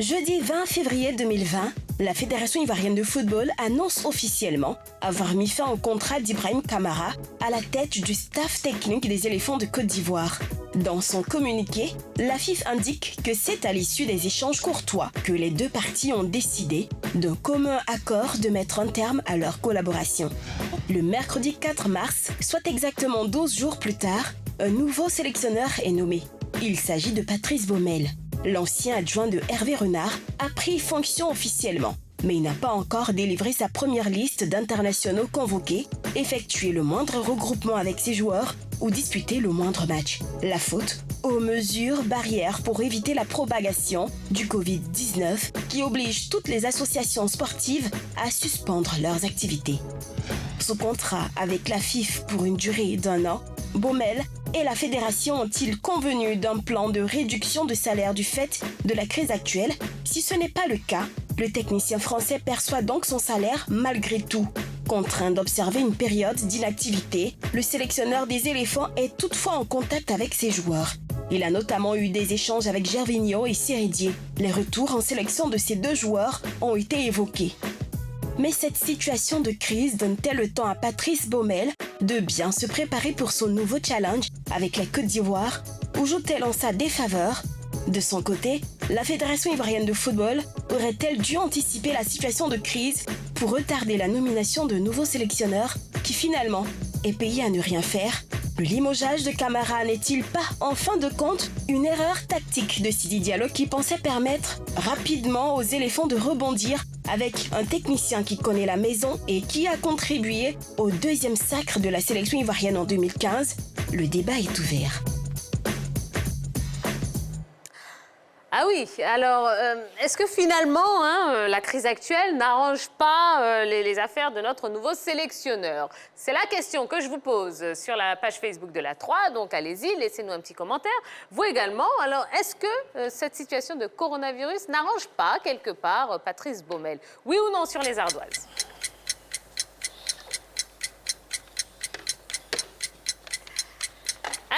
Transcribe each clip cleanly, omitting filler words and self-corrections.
Jeudi 20 février 2020, la Fédération ivoirienne de football annonce officiellement avoir mis fin au contrat d'Ibrahim Kamara à la tête du staff technique des éléphants de Côte d'Ivoire. Dans son communiqué, la FIF indique que c'est à l'issue des échanges courtois que les deux parties ont décidé d'un commun accord de mettre un terme à leur collaboration. Le mercredi 4 mars, soit exactement 12 jours plus tard, un nouveau sélectionneur est nommé. Il s'agit de Patrice Baumel. L'ancien adjoint de Hervé Renard a pris fonction officiellement, mais il n'a pas encore délivré sa première liste d'internationaux convoqués, effectué le moindre regroupement avec ses joueurs ou disputé le moindre match. La faute aux mesures barrières pour éviter la propagation du Covid-19 qui oblige toutes les associations sportives à suspendre leurs activités. Sous contrat avec la FIF pour une durée d'1 an, Baumel et la fédération ont-ils convenu d'un plan de réduction de salaire du fait de la crise actuelle? Si ce n'est pas le cas, le technicien français perçoit donc son salaire malgré tout. Contraint d'observer une période d'inactivité, le sélectionneur des éléphants est toutefois en contact avec ses joueurs. Il a notamment eu des échanges avec Gervinho et Sérédier. Les retours en sélection de ces deux joueurs ont été évoqués. Mais cette situation de crise donne-t-elle le temps à Patrice Baumel de bien se préparer pour son nouveau challenge avec la Côte d'Ivoire ou joue-t-elle en sa défaveur? De son côté, la Fédération ivoirienne de football aurait-elle dû anticiper la situation de crise pour retarder la nomination de nouveaux sélectionneurs qui finalement est payé à ne rien faire? Le limogeage de Kamara n'est-il pas, en fin de compte, une erreur tactique de Sidi Diallo qui pensait permettre rapidement aux éléphants de rebondir avec un technicien qui connaît la maison et qui a contribué au 2e sacre de la sélection ivoirienne en 2015? Le débat est ouvert. Ah oui, alors est-ce que finalement la crise actuelle n'arrange pas les affaires de notre nouveau sélectionneur? C'est la question que je vous pose sur la page Facebook de la 3, donc allez-y, laissez-nous un petit commentaire. Vous également, alors est-ce que cette situation de coronavirus n'arrange pas quelque part Patrice Baumel? Oui ou non sur les ardoises?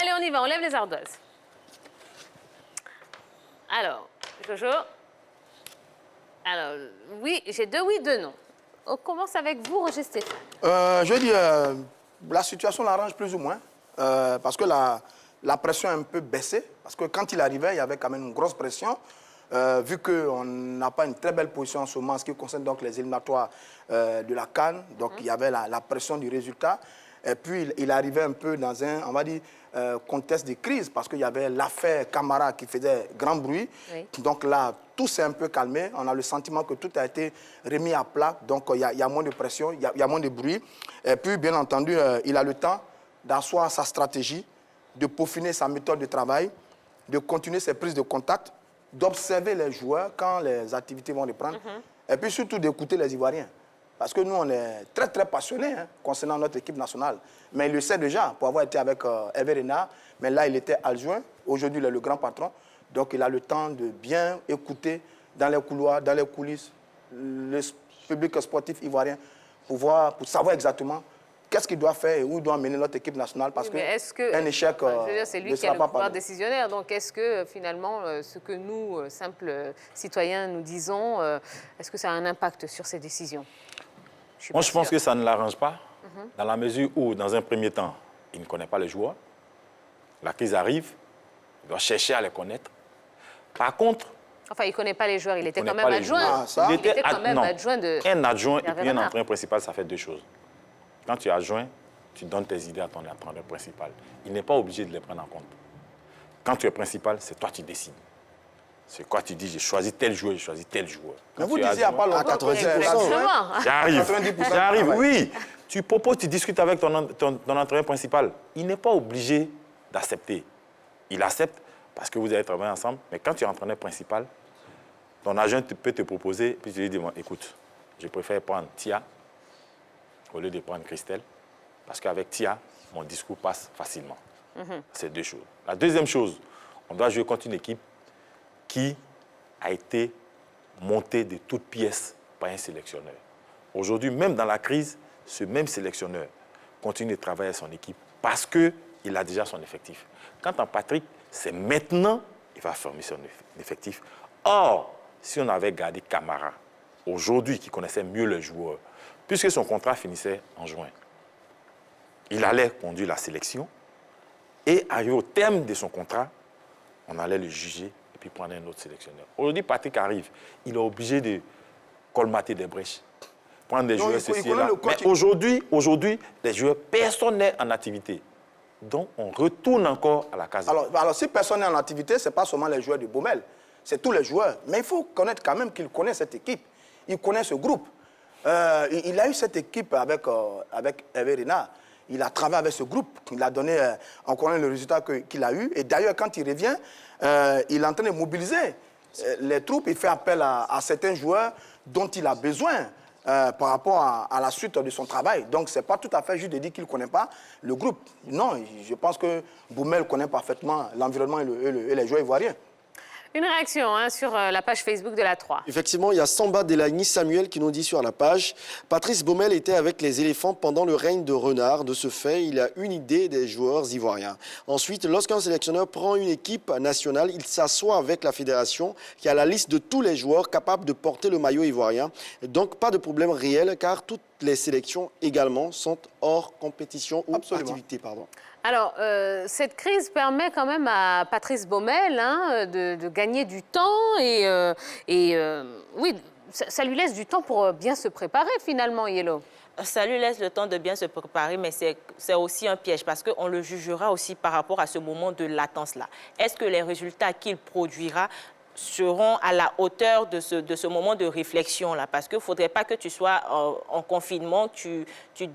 Allez, on y va, on lève les ardoises. Alors, Jojo. Alors, oui, j'ai 2 oui, 2 non. On commence avec vous, Roger Stéphane. Je dis, la situation l'arrange plus ou moins, parce que la pression a un peu baissé, parce que quand il arrivait, il y avait quand même une grosse pression, vu qu'on n'a pas une très belle position en ce moment, en ce qui concerne donc les éliminatoires de la CAN, donc il y avait la pression du résultat. Et puis, il arrivait un peu dans un, on va dire, contexte de crise, parce qu'il y avait l'affaire Kamara qui faisait grand bruit. Oui. Donc là, tout s'est un peu calmé. On a le sentiment que tout a été remis à plat. Donc, il y a moins de pression, il y a moins de bruit. Et puis, bien entendu, il a le temps d'asseoir sa stratégie, de peaufiner sa méthode de travail, de continuer ses prises de contact, d'observer les joueurs quand les activités vont reprendre, et puis surtout d'écouter les Ivoiriens. Parce que nous, on est très, très passionnés concernant notre équipe nationale. Mais il le sait déjà, pour avoir été avec Hervé Renard. Mais là, il était adjoint. Aujourd'hui, il est le grand patron. Donc, il a le temps de bien écouter dans les couloirs, dans les coulisses, le public sportif ivoirien pour savoir exactement qu'est-ce qu'il doit faire et où il doit mener notre équipe nationale. Parce qu'un échec c'est lui qui a le pouvoir décisionnaire. Donc, est-ce que finalement, ce que nous, simples citoyens, nous disons, est-ce que ça a un impact sur ces décisions? Moi, je pense que ça ne l'arrange pas, dans la mesure où, dans un premier temps, il ne connaît pas les joueurs. La crise arrive, il doit chercher à les connaître. Par contre... Enfin, il ne connaît pas les joueurs, il était quand même adjoint. Il était quand même adjoint de... Un adjoint et puis un entraîneur principal, ça fait 2 choses. Quand tu es adjoint, tu donnes tes idées à ton entraîneur principal. Il n'est pas obligé de les prendre en compte. Quand tu es principal, c'est toi qui décides. C'est quoi tu dis, j'ai choisi tel joueur, j'ai choisi tel joueur. Mais vous disiez il n'y a pas longtemps, 90%. J'arrive, oui. Tu proposes, tu discutes avec ton entraîneur principal. Il n'est pas obligé d'accepter. Il accepte parce que vous allez travailler ensemble. Mais quand tu es entraîneur principal, ton agent peut te proposer, puis tu lui dis, écoute, je préfère prendre Tia au lieu de prendre Christelle, parce qu'avec Tia, mon discours passe facilement. C'est 2 choses. La deuxième chose, on doit jouer contre une équipe qui a été montée de toutes pièces par un sélectionneur. Aujourd'hui, même dans la crise, ce même sélectionneur continue de travailler avec son équipe parce qu'il a déjà son effectif. Quant à Patrick, c'est maintenant qu'il va former son effectif. Or, si on avait gardé Camara, aujourd'hui, qui connaissait mieux les joueurs, puisque son contrat finissait en juin, il allait conduire la sélection et arrivé au terme de son contrat, on allait le juger et puis prendre un autre sélectionneur. Aujourd'hui, Patrick arrive, il est obligé de colmater des brèches, prendre des joueurs ceci et là. Mais aujourd'hui, les joueurs, personne n'est en activité. Donc, on retourne encore à la case. Alors si personne n'est en activité, ce n'est pas seulement les joueurs de Baumel, c'est tous les joueurs. Mais il faut connaître quand même qu'il connaît cette équipe, il connaît ce groupe. Il a eu cette équipe avec Hervé Renard. Il a travaillé avec ce groupe, il a donné, on connaît le résultat qu'il a eu. Et d'ailleurs, quand il revient, il est en train de mobiliser les troupes. Il fait appel à certains joueurs dont il a besoin par rapport à la suite de son travail. Donc, ce n'est pas tout à fait juste de dire qu'il ne connaît pas le groupe. Non, je pense que Baumel connaît parfaitement l'environnement et les joueurs ivoiriens. Une réaction sur la page Facebook de la 3. Effectivement, il y a Samba Delagny Samuel qui nous dit sur la page « Patrice Baumel était avec les éléphants pendant le règne de Renard. De ce fait, il a une idée des joueurs ivoiriens. Ensuite, lorsqu'un sélectionneur prend une équipe nationale, il s'assoit avec la fédération qui a la liste de tous les joueurs capables de porter le maillot ivoirien. Donc, pas de problème réel car toutes les sélections également sont hors compétition ou activité. Pardon. Alors, cette crise permet quand même à Patrice Baumel de gagner du temps oui, ça lui laisse du temps pour bien se préparer finalement, Yellow. Ça lui laisse le temps de bien se préparer, mais c'est aussi un piège parce qu'on le jugera aussi par rapport à ce moment de latence-là. Est-ce que les résultats qu'il produira seront à la hauteur de ce moment de réflexion-là? Parce qu'il ne faudrait pas que tu sois en confinement, tu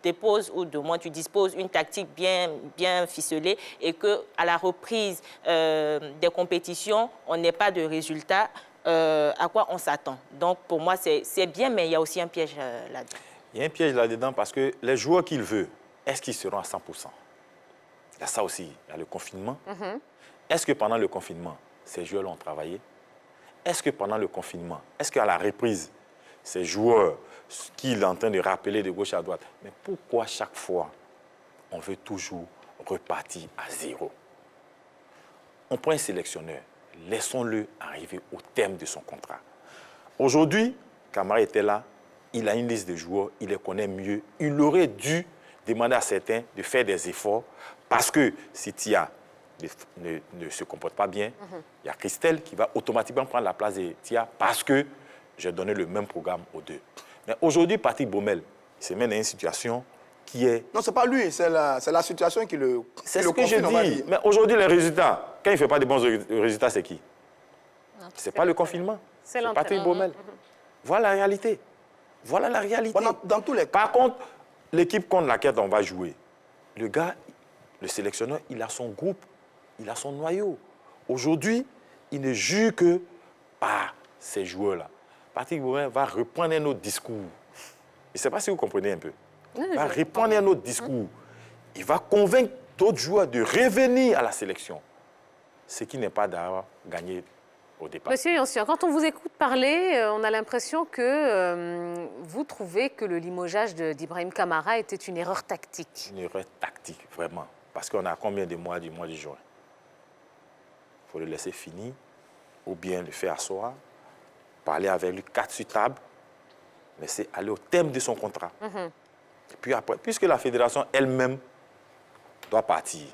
déposes, ou de moins tu disposes une tactique bien ficelée et qu'à la reprise des compétitions, on n'ait pas de résultats. À quoi on s'attend? Donc, pour moi, c'est bien, mais il y a aussi un piège là-dedans. Il y a un piège là-dedans parce que les joueurs qu'il veut, est-ce qu'ils seront à 100%? Il y a ça aussi, il y a le confinement. Est-ce que pendant le confinement, ces joueurs ont travaillé? Est-ce que pendant le confinement, est-ce qu'à la reprise, ces joueurs qu'il est en train de rappeler de gauche à droite, mais pourquoi chaque fois, on veut toujours repartir à zéro? On prend un sélectionneur, laissons-le arriver au terme de son contrat. Aujourd'hui, Camara était là, il a une liste de joueurs, il les connaît mieux. Il aurait dû demander à certains de faire des efforts parce que si Tia ne se comporte pas bien, il y a Christelle qui va automatiquement prendre la place de Tia parce que j'ai donné le même programme aux deux. Mais aujourd'hui, Patrick Baumel se met dans une situation qui est... Non, ce n'est pas lui, c'est la situation qui le confine. C'est ce que je dis. Mais aujourd'hui, les résultats, quand il ne fait pas de bons résultats, c'est qui? Ce n'est pas le confinement. C'est Patrick Baumel. Voilà la réalité. Voilà la réalité. Dans tous les cas. Par contre, l'équipe contre laquelle on va jouer, le gars, le sélectionneur, il a son groupe, il a son noyau. Aujourd'hui, il ne juge que par ces joueurs-là. Patrick Baumel va reprendre un autre discours. Je ne sais pas si vous comprenez un peu. Il va reprendre un autre discours. Il va convaincre d'autres joueurs de revenir à la sélection. Ce qui n'est pas d'avoir gagné au départ. Monsieur Yancian, quand on vous écoute parler, on a l'impression que vous trouvez que le limogeage d'Ibrahim Camara était une erreur tactique. Une erreur tactique, vraiment. Parce qu'on a combien de mois du mois de juin? Il faut le laisser finir, ou bien le faire asseoir, parler avec lui 4 sur table, laisser aller au terme de son contrat. Et puis après, puisque la fédération elle-même doit partir,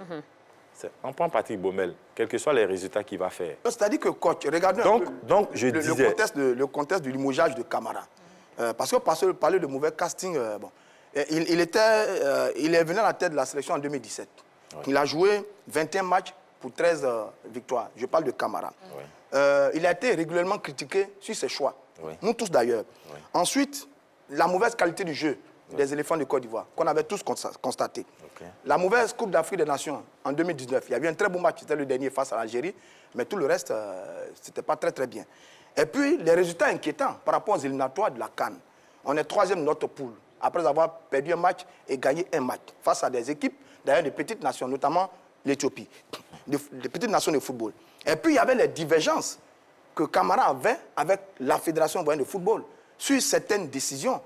on prend Patrick Baumel, quels que soient les résultats qu'il va faire. C'est-à-dire que, coach, regardez le contexte du limogeage de Camara. Parce que parler de mauvais casting, il est venu à la tête de la sélection en 2017. Oui. Il a joué 21 matchs pour 13 victoires. Je parle de Camara. Oui. Il a été régulièrement critiqué sur ses choix. Oui. Nous tous d'ailleurs. Oui. Ensuite, la mauvaise qualité du jeu des éléphants de Côte d'Ivoire, qu'on avait tous constaté. Okay. La mauvaise Coupe d'Afrique des Nations en 2019. Il y a eu un très bon match, c'était le dernier face à l'Algérie, mais tout le reste, c'était pas très bien. Et puis, les résultats inquiétants par rapport aux éliminatoires de la CAN. On est 3e de notre poule, après avoir perdu un match et gagné un match, face à des équipes, d'ailleurs, de petites nations, notamment l'Éthiopie, de petites nations de football. Et puis, il y avait les divergences que Camara avait avec la Fédération ivoirienne de football sur certaines décisions.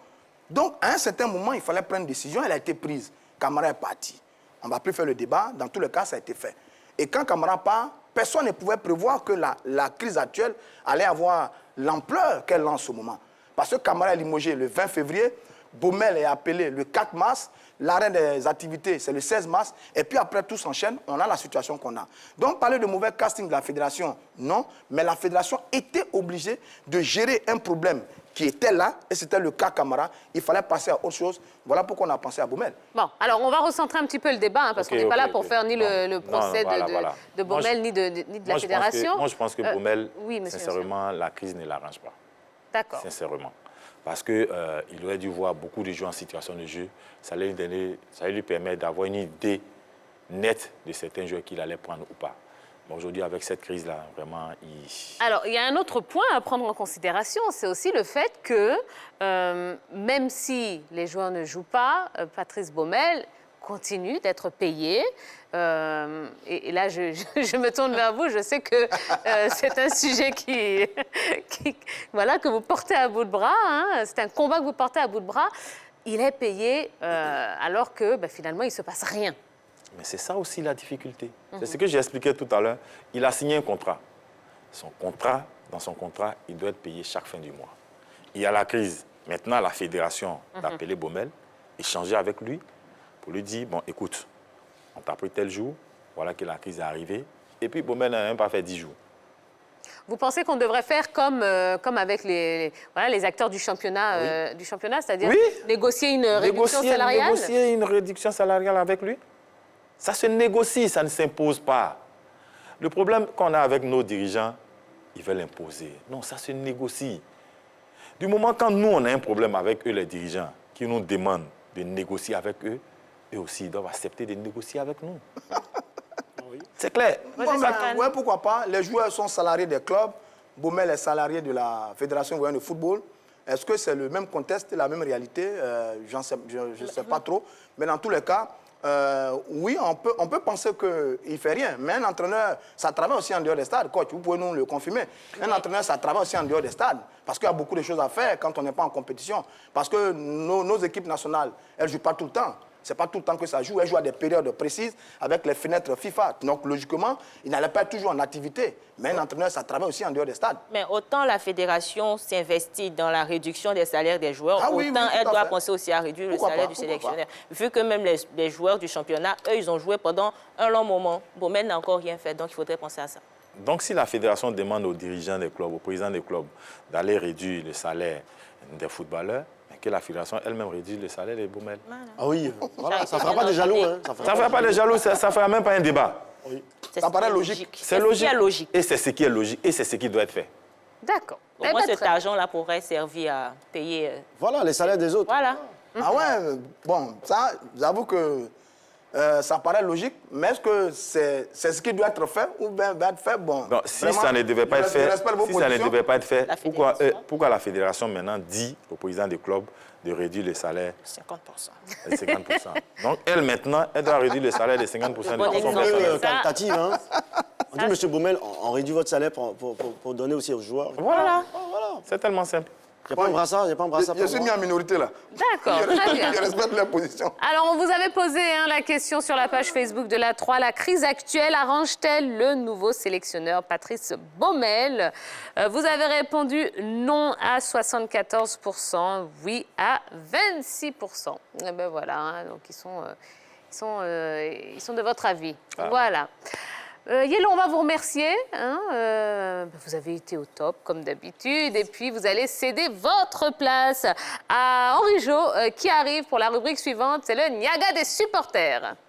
Donc, à un certain moment, il fallait prendre une décision, elle a été prise. Camara est parti. On ne va plus faire le débat, dans tous les cas, ça a été fait. Et quand Camara part, personne ne pouvait prévoir que la crise actuelle allait avoir l'ampleur qu'elle a en ce moment. Parce que Camara est limogé le 20 février, Baumel est appelé le 4 mars, l'arrêt des activités, c'est le 16 mars, et puis après, tout s'enchaîne, on a la situation qu'on a. Donc, parler de mauvais casting de la fédération, non, mais la fédération était obligée de gérer un problème qui était là, et c'était le cas Camara. Il fallait passer à autre chose. Voilà pourquoi on a pensé à Baumel. Bon, alors on va recentrer un petit peu le débat, hein, parce qu'on n'est pas là pour faire ni le procès de Baumel, ni de la fédération. Moi, je pense que Baumel, oui, sincèrement, la crise ne l'arrange pas. D'accord. Sincèrement. Parce qu'il aurait dû voir beaucoup de joueurs en situation de jeu. Ça allait lui permettre d'avoir une idée nette de certains joueurs qu'il allait prendre ou pas. Mais aujourd'hui, avec cette crise-là, vraiment, Alors, il y a un autre point à prendre en considération, c'est aussi le fait que, même si les joueurs ne jouent pas, Patrice Baumel continue d'être payé. Et là, je me tourne vers vous. Je sais que c'est un sujet que vous portez à bout de bras. Hein. C'est un combat que vous portez à bout de bras. Il est payé alors que finalement, il ne se passe rien. Mais c'est ça aussi la difficulté. C'est ce que j'ai expliqué tout à l'heure. Il a signé un contrat. Dans son contrat, il doit être payé chaque fin du mois. Il y a la crise. Maintenant, la fédération d'appeler Baumel, échanger avec lui pour lui dire, bon, écoute, on t'a pris tel jour, voilà que la crise est arrivée, et puis Baumel n'a même pas fait 10 jours. Vous pensez qu'on devrait faire comme avec les acteurs du championnat, c'est-à-dire négocier une réduction salariale? Négocier une réduction salariale avec lui. Ça se négocie, ça ne s'impose pas. Le problème qu'on a avec nos dirigeants, ils veulent imposer. Non, ça se négocie. Du moment quand nous, on a un problème avec eux, les dirigeants, qui nous demandent de négocier avec eux, eux aussi, ils doivent accepter de négocier avec nous. C'est clair. Oui, pourquoi pas. Les joueurs sont salariés des clubs. Baumel est salarié de la Fédération ivoirienne de football. Est-ce que c'est le même contexte, la même réalité? Je ne sais pas trop. Mais dans tous les cas, oui, on peut penser qu'il ne fait rien. Mais un entraîneur, ça travaille aussi en dehors des stades. Coach, vous pouvez nous le confirmer. Un entraîneur, ça travaille aussi en dehors des stades. Parce qu'il y a beaucoup de choses à faire quand on n'est pas en compétition. Parce que nos équipes nationales, elles ne jouent pas tout le temps. Ce n'est pas tout le temps que ça joue. Elles jouent à des périodes précises avec les fenêtres FIFA. Donc, logiquement, il n'allait pas être toujours en activité. Mais un entraîneur, ça travaille aussi en dehors des stades. Mais autant la fédération s'investit dans la réduction des salaires des joueurs, autant elle doit penser aussi à réduire le salaire du sélectionneur. Vu que même les joueurs du championnat, eux, ils ont joué pendant un long moment. Baumel n'a encore rien fait, donc il faudrait penser à ça. Donc, si la fédération demande aux dirigeants des clubs, aux présidents des clubs, d'aller réduire le salaire des footballeurs, que la fédération elle-même réduise le salaire des Baumel. Ah oui, voilà, ça ne fera pas des jaloux. Hein. Ça ne fera pas des jaloux, ça ne fera même pas un débat. Oui. Ça paraît logique. C'est logique. Et c'est ce qui est logique. Et c'est ce qui doit être fait. D'accord. Au moins, cet argent-là pourrait servir à payer... Voilà, les salaires des autres. Voilà. Ah ouais, bon, ça, j'avoue que ça paraît logique, mais est-ce que c'est ce qui doit être fait ou bien va être fait? Bon, non, si ça ne devait pas être fait, pourquoi la fédération maintenant dit au président des clubs de réduire le salaire 50%. De 50%. Donc, elle, maintenant, elle doit réduire le salaire de 50% de son personnel. Caritative, hein. On dit, monsieur Baumel, on réduit votre salaire pour donner aussi aux joueurs. Voilà. C'est tellement simple. Il n'y a pas un brassard, Je suis mis en minorité, là. D'accord, très bien. Je respecte la position. Alors, on vous avait posé la question sur la page Facebook de la 3. La crise actuelle arrange-t-elle le nouveau sélectionneur Patrice Baumel? Vous avez répondu non à 74%, oui à 26%. Et ben voilà, hein, donc ils sont de votre avis. Ah. Voilà. Yellow, on va vous remercier. Hein, vous avez été au top, comme d'habitude. Et puis, vous allez céder votre place à Henri Jo, qui arrive pour la rubrique suivante. C'est le Niaga des supporters.